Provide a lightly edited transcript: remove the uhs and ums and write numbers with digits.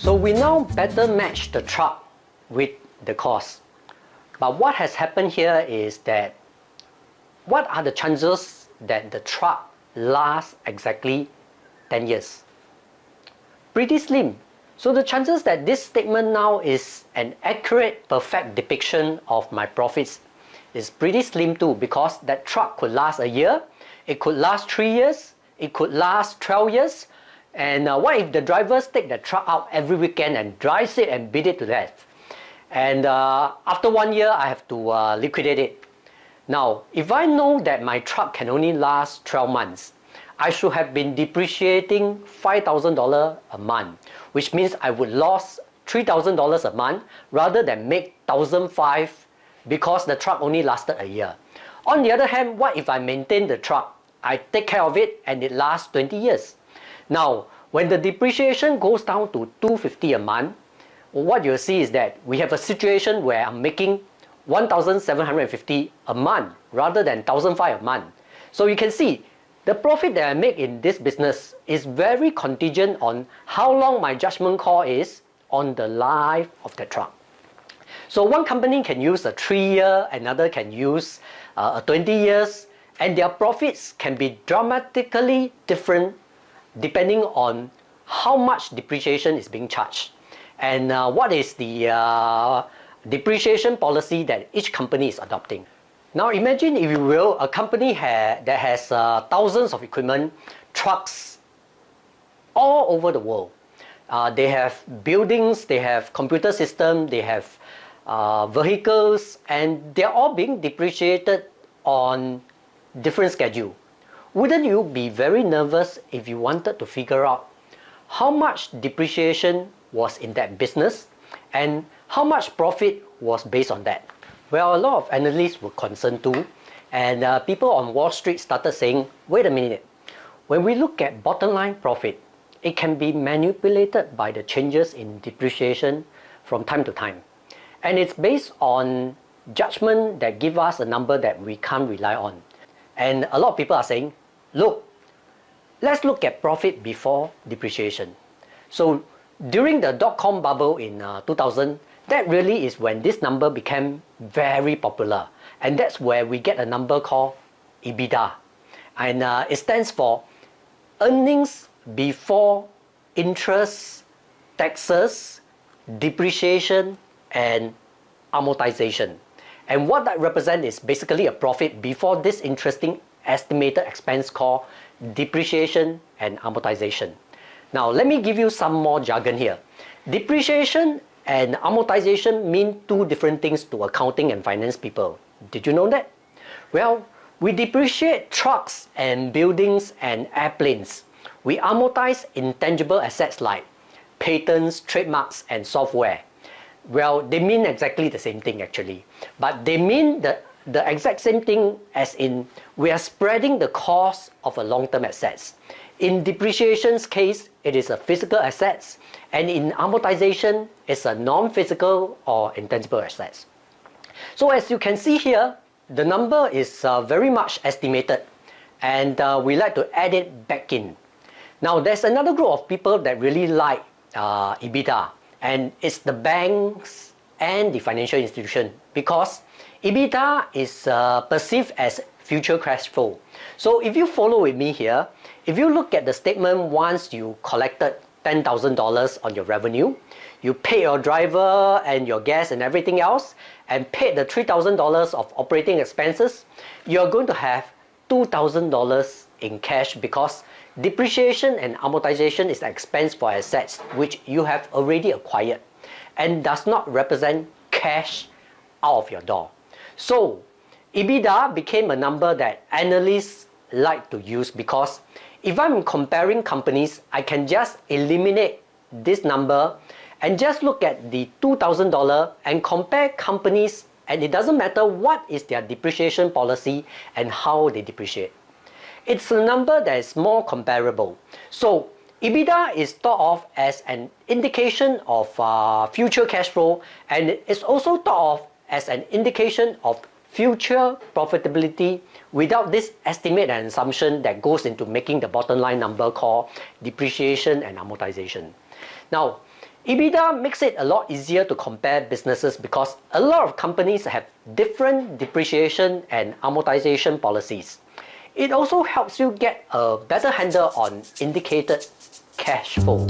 So we now better match the truck with the cost. But what has happened here is that what are the chances that the truck lasts exactly 10 years? Pretty slim. So the chances that this statement now is an accurate, perfect depiction of my profits is pretty slim too, because that truck could last a year, it could last 3 years, it could last 12 years. And what if the drivers take the truck out every weekend and drives it and beat it to death? And after 1 year, I have to liquidate it. Now, if I know that my truck can only last 12 months, I should have been depreciating $5,000 a month, which means I would lose $3,000 a month rather than make $1,500 because the truck only lasted a year. On the other hand, what if I maintain the truck? I take care of it and it lasts 20 years. Now, when the depreciation goes down to $250 a month, what you'll see is that we have a situation where I'm making $1,750 a month rather than $1,500 a month. So you can see the profit that I make in this business is very contingent on how long my judgment call is on the life of the truck. So one company can use a 3-year, another can use a 20 years, and their profits can be dramatically different depending on how much depreciation is being charged and what is the depreciation policy that each company is adopting. Now imagine, if you will, a company that has thousands of equipment, trucks all over the world. They have buildings, they have computer systems, they have vehicles, and they're all being depreciated on different schedule. Wouldn't you be very nervous if you wanted to figure out how much depreciation was in that business and how much profit was based on that? Well, a lot of analysts were concerned too, and people on Wall Street started saying, wait a minute, when we look at bottom line profit, it can be manipulated by the changes in depreciation from time to time. And it's based on judgment that give us a number that we can't rely on. And a lot of people are saying, look, let's look at profit before depreciation. So during the dot-com bubble in 2000, that really is when this number became very popular. And that's where we get a number called Ebitda. And it stands for earnings before interest, taxes, depreciation, and amortization. And what that represents is basically a profit before this interesting estimated expense called depreciation and amortization. Now let me give you some more jargon here. Depreciation and amortization mean two different things to accounting and finance people. Did you know that? Well, we depreciate trucks and buildings and airplanes. We amortize intangible assets like patents, trademarks, and software. Well, they mean exactly the same thing actually, but they mean the exact same thing as in we are spreading the cost of a long-term assets. In depreciation's case, it is a physical assets, and in amortization, it's a non-physical or intangible assets. So as you can see here, the number is very much estimated, and we like to add it back in. Now there's another group of people that really like Ebitda, and it's the banks and the financial institution, because Ebitda is perceived as future cash flow. So if you follow with me here, if you look at the statement once you collected $10,000 on your revenue, you pay your driver and your gas and everything else, and paid the $3,000 of operating expenses, you're going to have $2,000 in cash, because depreciation and amortization is an expense for assets which you have already acquired and does not represent cash out of your door. So Ebitda became a number that analysts like to use, because if I'm comparing companies, I can just eliminate this number and just look at the $2,000 and compare companies, and it doesn't matter what is their depreciation policy and how they depreciate. It's a number that is more comparable. So Ebitda is thought of as an indication of future cash flow, and it's also thought of as an indication of future profitability without this estimate and assumption that goes into making the bottom line number called depreciation and amortization. Now, Ebitda makes it a lot easier to compare businesses because a lot of companies have different depreciation and amortization policies. It also helps you get a better handle on indicated cash flow.